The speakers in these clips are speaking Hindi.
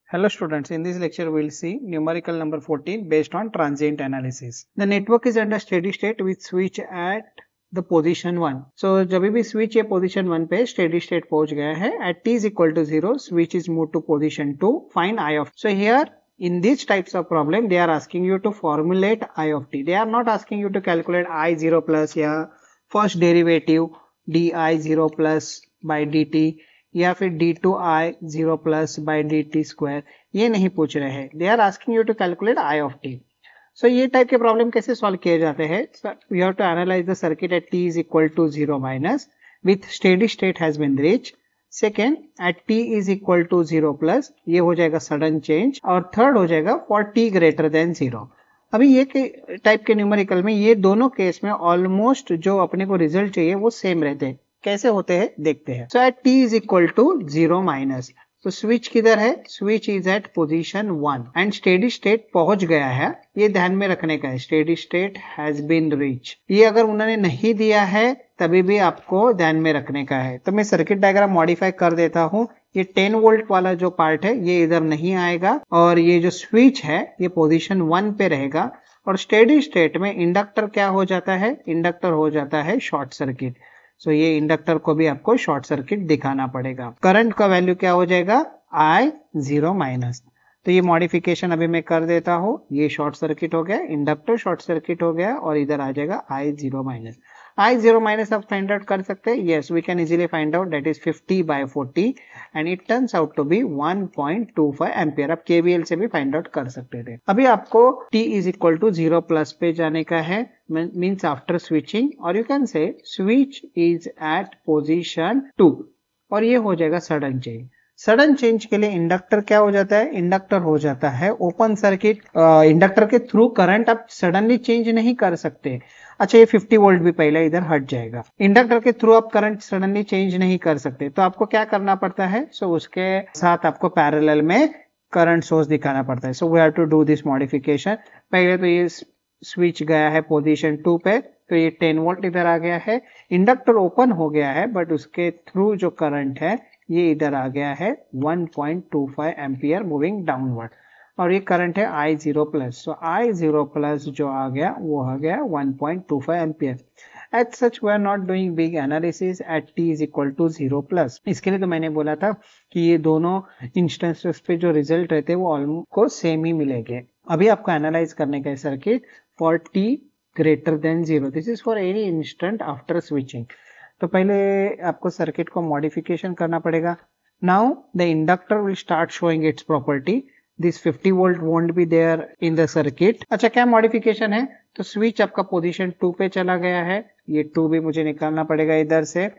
Hello students, in this lecture we will see numerical number 14 based on transient analysis. The network is under steady state with switch at the position 1. So जब भी switch ये position 1 पे steady state पहुंच गया है, at t is equal to 0, switch is moved to position 2, find I of t. So here in these types of problem they are asking you to formulate I of t. They are not asking you to calculate I0 plus या first derivative di0 plus by dt या फिर d2i 0 plus by D T square, ये नहीं पूछ रहे हैं. They are asking you to calculate I of T. So ये टाइप के प्रॉब्लम कैसे सॉल्व किए जाते हैं? We have to analyse the circuit at T is equal to 0 minus with steady state has been reach. Second, at T is equal to 0 plus, ये हो जाएगा सडन चेंज. और थर्ड हो जाएगा फॉर टी ग्रेटर देन 0. अभी ये टाइप के न्यूमेरिकल में ये दोनों केस में ऑलमोस्ट जो अपने को रिजल्ट चाहिए वो सेम रहते हैं. कैसे होते हैं देखते हैं. So at t is equal to 0 minus, तो स्विच किधर है? Switch is at position 1 and steady state पहुंच गया है. ये ध्यान में रखने का है, steady state has been reach. ये अगर उन्होंने नहीं दिया है तभी भी आपको ध्यान में रखने का है. तो मैं सर्किट डायग्राम मॉडिफाई कर देता हूँ. ये 10 वोल्ट वाला जो पार्ट है ये इधर नहीं आएगा और ये जो स्विच है ये पोजीशन 1 पे रहेगा. और स्टेडी स्टेट में इंडक्टर क्या हो जाता है? इंडक्टर हो जाता है शॉर्ट सर्किट. सो ये इंडक्टर को भी आपको शॉर्ट सर्किट दिखाना पड़ेगा. करंट का वैल्यू क्या हो जाएगा? I0 minus. तो ये मॉडिफिकेशन अभी मैं कर देता हूँ. ये शॉर्ट सर्किट हो गया, इंडक्टर शॉर्ट सर्किट हो गया और इधर आ जाएगा I0 माइनस. I0 माइनस आप फाइंड आउट कर सकते हैं. Yes, we can easily find out. That is 50/40 and it turns out to be 1.25 ampere. आप केवीएल से भी फाइंड आउट कर सकते थे. अभी आपको t is equal to 0 plus पे जाने का है, means after switching, or you can say switch is at position 2 और ये हो जाएगा सडन चेंज. सडन चेंज के लिए इंडक्टर क्या हो जाता है? इंडक्टर हो जाता है ओपन सर्किट. इंडक्टर के थ्रू करंट आप सडनली चेंज नहीं कर सकते. अच्छा, ये 50 वोल्ट भी पहले इधर हट जाएगा. इंडक्टर के थ्रू आप करंट सडनली चेंज नहीं कर सकते, तो आपको क्या करना पड़ता है? सो उसके साथ आपको पैरेलल में करंट सोर्स दिखाना पड़ता है. So we have to do this modification. पहले तो ये स्विच गया है पोजीशन 2 पे, तो ये 10 वोल्ट इधर आ गया है. इंडक्टर ओपन हो गया है बट उसके थ्रू जो करंट है ये इधर आ गया है 1.25 एम्पियर मूविंग डाउनवर्ड और ये करंट है I0 प्लस. सो I0 प्लस जो आ गया वो आ गया 1.25 ampere. At such we are not doing big analysis at t is equal to 0 plus. इसके लिए तो मैंने बोला था कि ये दोनों इंस्टेंसेस पे जो रिजल्ट रहते हैं वो ऑलमोस्ट सेम ही मिलेंगे. अभी आपको एनालाइज करने का है circuit for t greater than 0. This is for any instant after switching. तो पहले आपको सर्किट को मॉडिफिकेशन करना पड़ेगा. Now the inductor will start showing its property. This 50 volt won't be there in the circuit. अच्छा, क्या मॉडिफिकेशन है? तो स्विच आपका पोजीशन 2 पे चला गया है. ये 2 भी मुझे निकालना पड़ेगा इधर से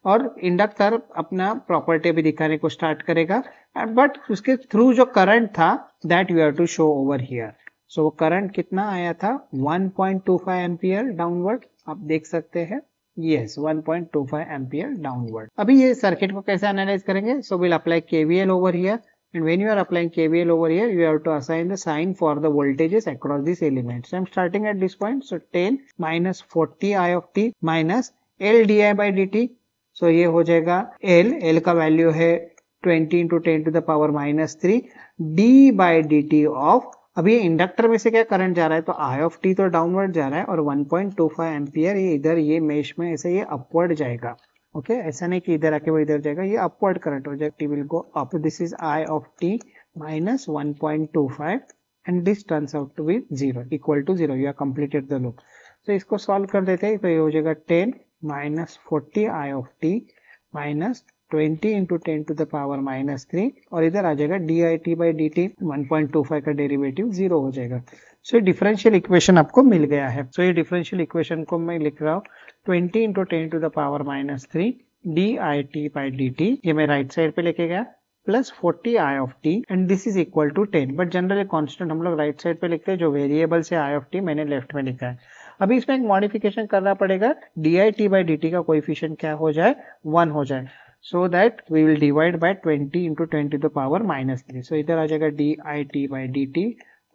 और इंडक्टर अपना प्रॉपर्टी भी दिखाने को स्टार्ट करेगा. बट उसके थ्रू जो करंट था that you have to show over here. So current कितना आया था? 1.25 एम्पियर डाउनवर्ड. आप देख सकते हैं. Yes, 1.25 ampere downward. अभी ये सर्किट को कैसे एनालाइज करेंगे? So will apply KVL over here. And when you are applying KVL over here, you have to assign the sign for the voltages across these elements. So I'm starting at this point. So 10 minus 40 I of t minus L di by dt. So ये हो जाएगा L का वैल्यू है 20 into 10 to the power minus 3 d by dt of. अभी इंडक्टर में से क्या करंट जा रहा है? तो I of t तो डाउनवर्ड जा रहा है और 1.25 एम्पियर ये इधर ये मेश में ऐसे ये अपवर्ड जाएगा. ओके, ऐसा नहीं कि इधर आके वो इधर जाएगा, ये अपवर्ड करंट हो जाएगा. T will go up. This is i of t minus 1.25 and this turns out to be 0 equal to 0. You have completed the loop. तो इसको सॉल्व कर देते हैं. तो ये हो जाएगा 10 minus 40 i of t minus 20 into 10 to the power minus 3 और इधर आ जाएगा d i t by D t. 1.25 का डेरिवेटिव 0 हो जाएगा. सो डिफरेंशियल इक्वेशन आपको मिल गया है. सो ये डिफरेंशियल इक्वेशन को मैं लिख रहा हूँ 20 into 10 to the power minus 3 d i t by D t. ये मैं राइट साइड पे लेके गया plus 40 i of t and this is equal to 10. But generally constant हम लोग राइट साइड पे लिखते हैं. जो वेरिएबल से आई ऑफ टी मैंने लेफ्ट में लिखा है. अभी इसमें एक मॉडिफिकेशन करना पड़ेगा. D i t by D t का कोएफिशिएंट क्या हो जाए? 1 हो जाए. So that we will divide by 20 into 10 to the power minus 3. So इधर आ जाएगा d i t by D t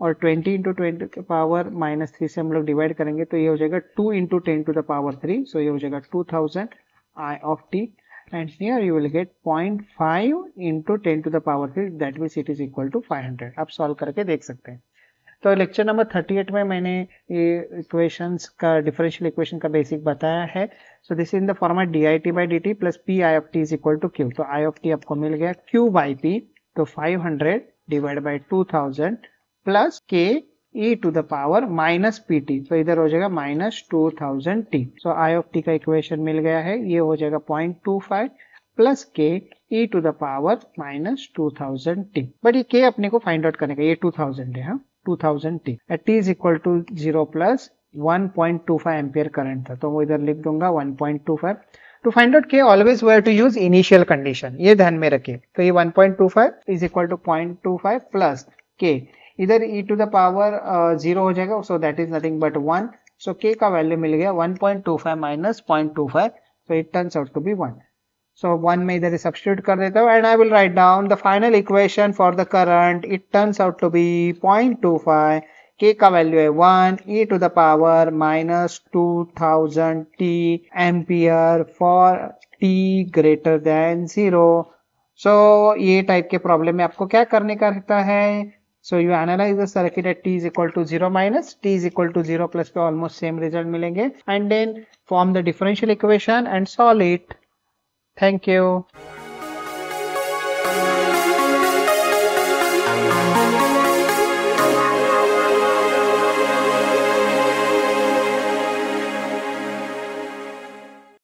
और 20 इंटू 20 के पावर माइनस 3 से हम लोग डिवाइड करेंगे तो ये हो जाएगा 2 into 10 to the power 3. So ये हो जाएगा 2000 I of T and here you will get 0.5 into 10 to the power 3, that means it is equal to 500. आप सॉल्व करके देख सकते हैं। तो लेक्चर नंबर 38 में मैंने ये इक्वेशंस का डिफरेंशियल इक्वेशन का बेसिक बताया है। So this in the format dt by dt plus p i of t is equal to q. तो आई ऑफ टी आपको मिल गया q बाई पी, तो 500 divide by 2000 plus k e to the power minus p t, तो इधर हो जाएगा minus 2000 t। So i of t का इक्वेशन मिल गया है, ये हो जाएगा 0.25 plus k e to the power minus 2000 t। But ये k अपने को फाइंड आउट करने का, ये 2000 है, हाँ 2000 t at t is equal to 0 plus 1.25 ampere current था, तो वो इधर लिख दूंगा 1.25। To find out k always we have to use initial condition, ये ध्यान में रखिए। तो ये 1.25 is equal to 0.25 plus k, इधर e टू द पावर 0 हो जाएगा, so that is nothing but 1। सो k का वैल्यू मिल गया 1.25 minus 0.25, so it turns out to be 1. So 1 में इधर सब्स्टिट्यूट कर देता हूँ, and I will write down the final equation for the current. It turns out to be 0.25, k का वैल्यू है 1, e to the power minus 2000 t ampere for t greater than 0. So ये टाइप के प्रॉब्लम में आपको क्या करने का रहता है? So you analyze the circuit at t is equal to 0 minus t is equal to 0 plus पे almost same result मिलेंगे, and then form the differential equation and solve it. Thank you.